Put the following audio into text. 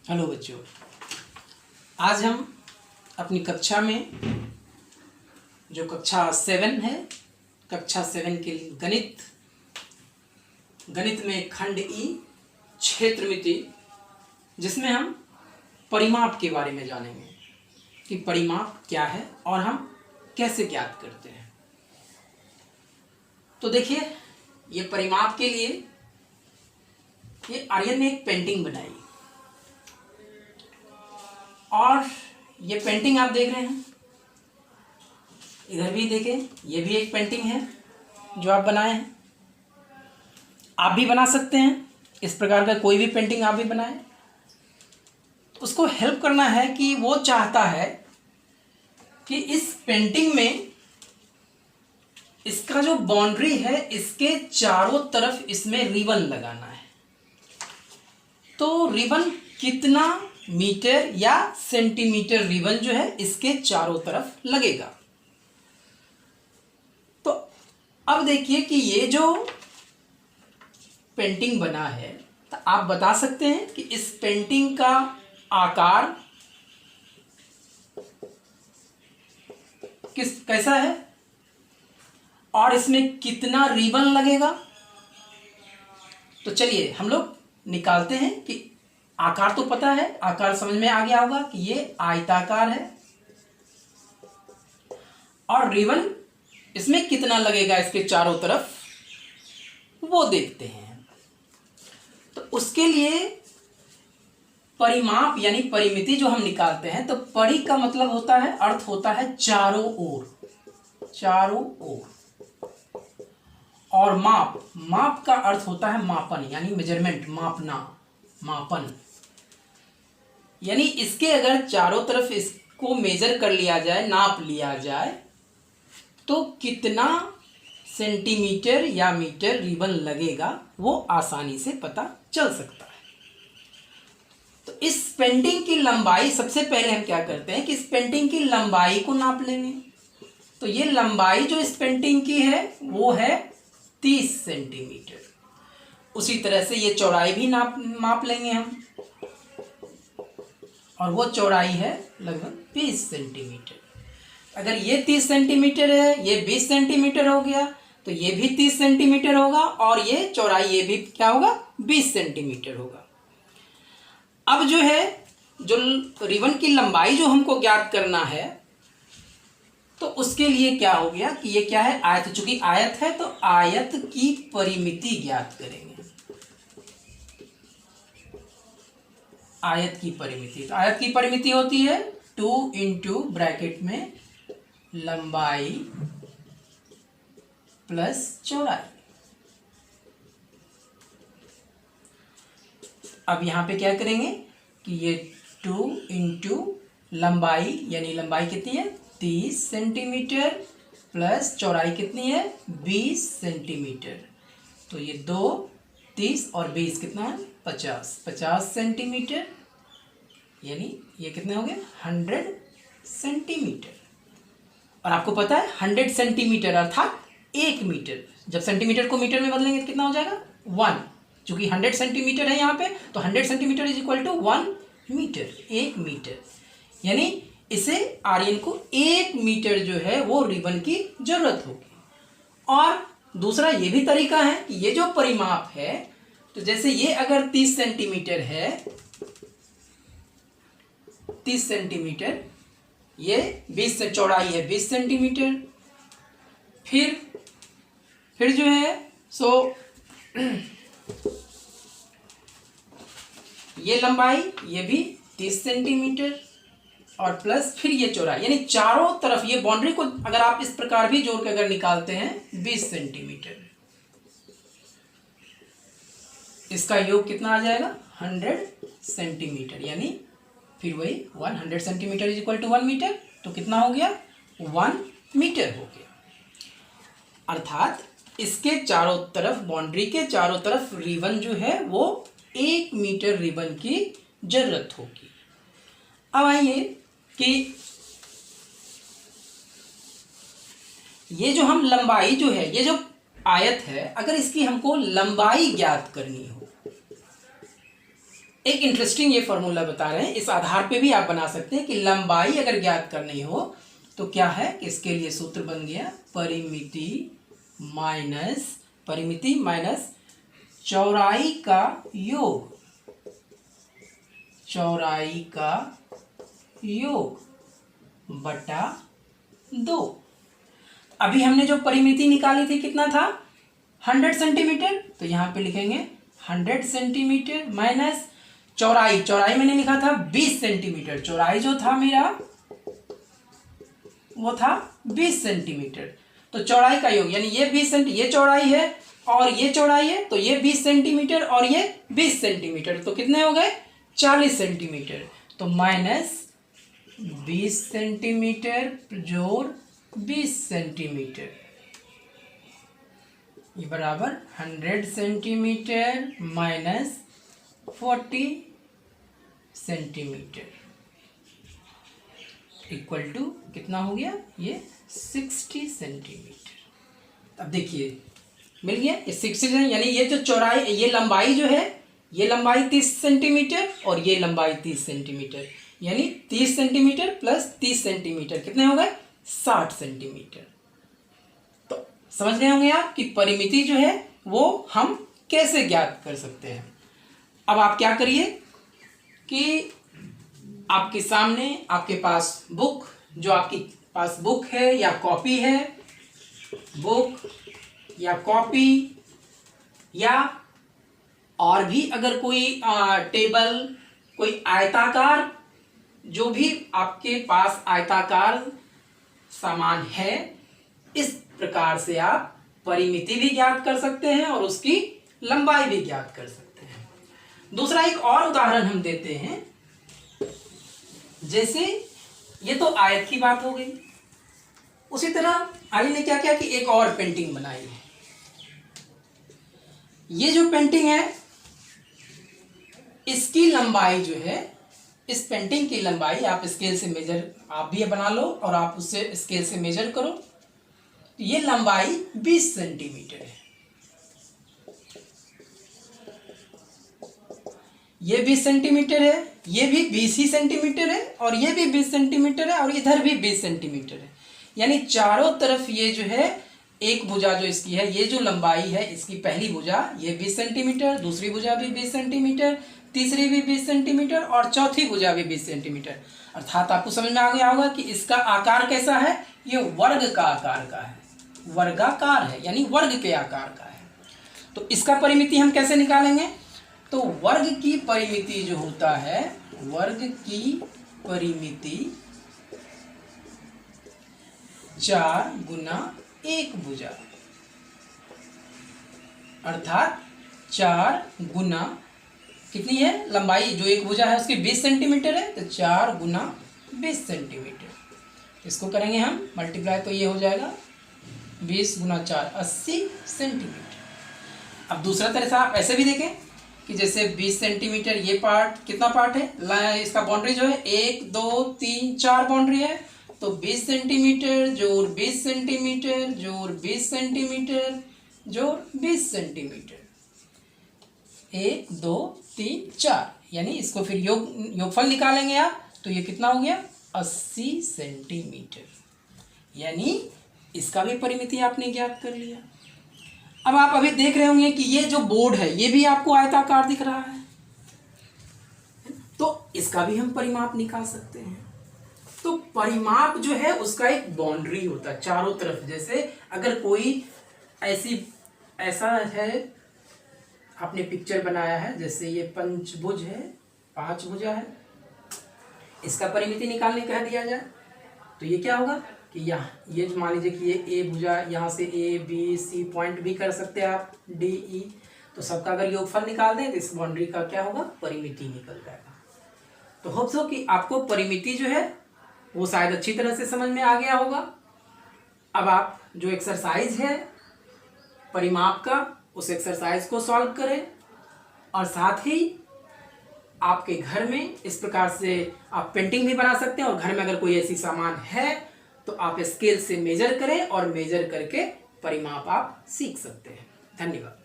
Hello बच्चों, आज हम अपनी कक्षा में जो कक्षा 7 है, कक्षा 7 के गणित में खंड ई क्षेत्रमिति, जिसमें हम परिमाप के बारे में जानेंगे कि परिमाप क्या है और हम कैसे ज्ञात करते हैं। तो देखिए, ये परिमाप के लिए ये आर्यन ने एक पेंटिंग बनाई और ये पेंटिंग आप देख रहे हैं, इधर भी देखें, ये भी एक पेंटिंग है जो आप बनाए हैं। आप भी बना सकते हैं, इस प्रकार का कोई भी पेंटिंग आप भी बनाएं। उसको हेल्प करना है कि वो चाहता है कि इस पेंटिंग में इसका जो बाउंड्री है, इसके चारों तरफ इसमें रिबन लगाना है। तो रिबन कितना मीटर या सेंटीमीटर रिबन जो है इसके चारों तरफ लगेगा। तो अब देखिए कि ये जो पेंटिंग बना है, तो आप बता सकते हैं कि इस पेंटिंग का आकार कैसा है और इसमें कितना रिबन लगेगा। तो चलिए हम लोग निकालते हैं कि आकार तो पता है, आकार समझ में आ गया होगा कि ये आयताकार है और रिबन इसमें कितना लगेगा इसके चारों तरफ, वो देखते हैं। तो उसके लिए परिमाप यानी परिमिति जो हम निकालते हैं, तो परि का मतलब होता है, अर्थ होता है चारों ओर, चारों ओर। और माप का अर्थ होता है मापन यानी मेजरमेंट, मापना, मापन। यानी इसके अगर चारों तरफ इसको मेजर कर लिया जाए, नाप लिया जाए, तो कितना सेंटीमीटर या मीटर रिबन लगेगा वो आसानी से पता चल सकता है। तो इस पेंटिंग की लंबाई, सबसे पहले हम क्या करते हैं कि इस पेंटिंग की लंबाई को नाप लेंगे। तो ये लंबाई जो इस पेंटिंग की है वो है 30 सेंटीमीटर। उसी तरह से ये चौड़ाई भी माप लेंगे हम, और वो चौड़ाई है लगभग 20 सेंटीमीटर। अगर ये 30 सेंटीमीटर है, ये 20 सेंटीमीटर हो गया, तो ये भी 30 सेंटीमीटर होगा और ये चौड़ाई ये भी क्या होगा, 20 सेंटीमीटर होगा। अब जो है, जो रिबन की लंबाई जो हमको ज्ञात करना है, तो उसके लिए क्या हो गया कि ये क्या है, आयत। चूंकि आयत है तो आयत की परिमिति ज्ञात करेंगे। आयत की परिमिति, तो आयत की परिमिति होती है 2 इंटू ब्रैकेट में लंबाई प्लस चौड़ाई। अब यहां पे क्या करेंगे कि ये 2 इंटू लंबाई, यानी लंबाई कितनी है 30 सेंटीमीटर, प्लस चौड़ाई कितनी है 20 सेंटीमीटर। तो ये 2, 30 और 20 कितना है 50 सेंटीमीटर, यानी ये कितने हो गए 100 सेंटीमीटर। और आपको पता है 100 सेंटीमीटर अर्थात 1 मीटर। जब सेंटीमीटर को मीटर में बदलेंगे तो कितना हो जाएगा 1। चूंकि 100 सेंटीमीटर है यहाँ पे, तो 100 centimetre is equal to 1 metre, 1 metre. यानी इसे आर्यन को 1 मीटर जो है वो रिबन की जरूरत होगी। और दूसरा ये भी तरीका है कि ये जो परिमाप है, तो जैसे ये अगर 30 सेंटीमीटर है, 30 सेंटीमीटर, ये 20 से चौड़ाई है 20 सेंटीमीटर, फिर जो है सो ये लंबाई, ये भी 30 सेंटीमीटर और प्लस फिर ये चौड़ाई, यानी चारों तरफ ये बाउंड्री को अगर आप इस प्रकार भी जोड़ के अगर निकालते हैं 20 सेंटीमीटर, इसका योग कितना आ जाएगा 100 सेंटीमीटर। यानी फिर वही 100 centimetre is equal to 1 metre, तो कितना हो गया 1 मीटर हो गया। अर्थात इसके चारों तरफ, बाउंड्री के चारों तरफ रिबन जो है वो 1 मीटर रिबन की जरूरत होगी। अब आइए कि ये जो हम लंबाई जो है, ये जो आयत है, अगर इसकी हमको लंबाई ज्ञात करनी हो, एक इंटरेस्टिंग ये फॉर्मूला बता रहे हैं, इस आधार पे भी आप बना सकते हैं कि लंबाई अगर ज्ञात करनी हो तो क्या है कि इसके लिए सूत्र बन गया परिमिति माइनस चौड़ाई का योग, चौड़ाई का योग बटा 2। अभी हमने जो परिमिति निकाली थी कितना था 100 सेंटीमीटर, तो यहाँ पे लिखेंगे 100 सेंटीमीटर माइनस चौड़ाई, चौड़ाई मैंने लिखा था 20 सेंटीमीटर, चौड़ाई जो था मेरा वो था 20 सेंटीमीटर। तो चौड़ाई का योग यानी ये 20 सेंटीमीटर, ये चौड़ाई है और ये चौड़ाई है, तो ये 20 सेंटीमीटर और ये 20 सेंटीमीटर, तो कितने हो गए 40 सेंटीमीटर। तो माइनस 20 सेंटीमीटर जोड़ 20 सेंटीमीटर, ये बराबर 100 centimetre minus 40 centimetre equal to कितना हो गया ये 60 सेंटीमीटर। अब देखिए मिल गया ये 60 यानी ये जो चौड़ाई, ये लंबाई जो है, ये लंबाई 30 सेंटीमीटर और ये लंबाई 30 सेंटीमीटर, यानी 30 सेंटीमीटर प्लस 30 सेंटीमीटर कितने हो गए 60 सेंटीमीटर। तो समझ गए होंगे आप कि परिमिति जो है वो हम कैसे ज्ञात कर सकते हैं। अब आप क्या करिए कि आपके सामने आपके पास बुक, जो आपकी पास बुक है या कॉपी है, बुक या कॉपी या और भी अगर कोई टेबल, कोई आयताकार, जो भी आपके पास आयताकार सामान है, इस प्रकार से आप परिमिति भी ज्ञात कर सकते हैं और उसकी लंबाई भी ज्ञात कर सकते हैं। दूसरा एक और उदाहरण हम देते हैं, जैसे ये तो आयत की बात हो गई, उसी तरह आई ने क्या किया कि एक और पेंटिंग बनाई है। ये जो पेंटिंग है इसकी लंबाई जो है, इस पेंटिंग की लंबाई आप स्केल से मेजर, आप भी बना लो और आप उससे स्केल से मेजर करो, ये लंबाई 20 सेंटीमीटर है, ये 20 सेंटीमीटर है, ये भी 20 ही सेंटीमीटर है और ये भी 20 सेंटीमीटर है और इधर भी 20 सेंटीमीटर है, यानी चारों तरफ ये जो है एक भुजा जो इसकी है, ये जो लंबाई है इसकी पहली भुजा ये 20 सेंटीमीटर, दूसरी भुजा भी 20 सेंटीमीटर, तीसरी भी 20 सेंटीमीटर और चौथी भुजा भी 20 सेंटीमीटर। अर्थात आपको समझ में आ गया होगा कि इसका आकार कैसा है, ये वर्ग का आकार का है, वर्गाकार है यानी वर्ग के आकार का है। तो इसका परिमिति हम कैसे निकालेंगे, तो वर्ग की परिमिति जो होता है, वर्ग की परिमिति 4 गुना 1 भुजा, अर्थात 4 गुना कितनी है लंबाई, जो एक भुजा है उसकी 20 सेंटीमीटर है, तो 4 गुना 20 सेंटीमीटर। इसको करेंगे हम मल्टीप्लाई, तो ये हो जाएगा 20 गुना 4 80 सेंटीमीटर। अब दूसरा तरह से आप ऐसे भी देखें कि जैसे 20 सेंटीमीटर ये पार्ट, कितना पार्ट है इसका, बाउंड्री जो है 1 2 3 4 बाउंड्री है, तो 20 सेंटीमीटर जोड़ 20 सेंटीमीटर जोड़ 20 सेंटीमीटर जोड़ 20 सेंटीमीटर, 1 2 3 4, यानी इसको फिर योगफल निकालेंगे आप, तो ये कितना हो गया 80 सेंटीमीटर, यानी इसका भी परिमिति आपने ज्ञात कर लिया। अब आप अभी देख रहे होंगे कि ये जो बोर्ड है ये भी आपको आयताकार दिख रहा है, तो इसका भी हम परिमाप निकाल सकते हैं। तो परिमाप जो है उसका एक बाउंड्री होता है चारों तरफ, जैसे अगर कोई ऐसा है, आपने पिक्चर बनाया है, जैसे ये पंचभुज है, 5 भुजा है, इसका परिमिति निकालने कह दिया जाए तो ये क्या होगा कि यहाँ ये मान लीजिए कि ये ए भुजा, यहाँ से ए बी सी पॉइंट भी कर सकते हैं आप, डी ई, तो सबका अगर योगफल निकाल दें तो इस बाउंड्री का क्या होगा परिमिति निकल जाएगा। तो होप सो कि आपको परिमिति जो है वो शायद अच्छी तरह से समझ में आ गया होगा। अब आप जो एक्सरसाइज है परिमाप का, उस एक्सरसाइज को सॉल्व करें और साथ ही आपके घर में इस प्रकार से आप पेंटिंग भी बना सकते हैं, और घर में अगर कोई ऐसी सामान है तो आप स्केल से मेजर करें और मेजर करके परिमाप आप सीख सकते हैं। धन्यवाद।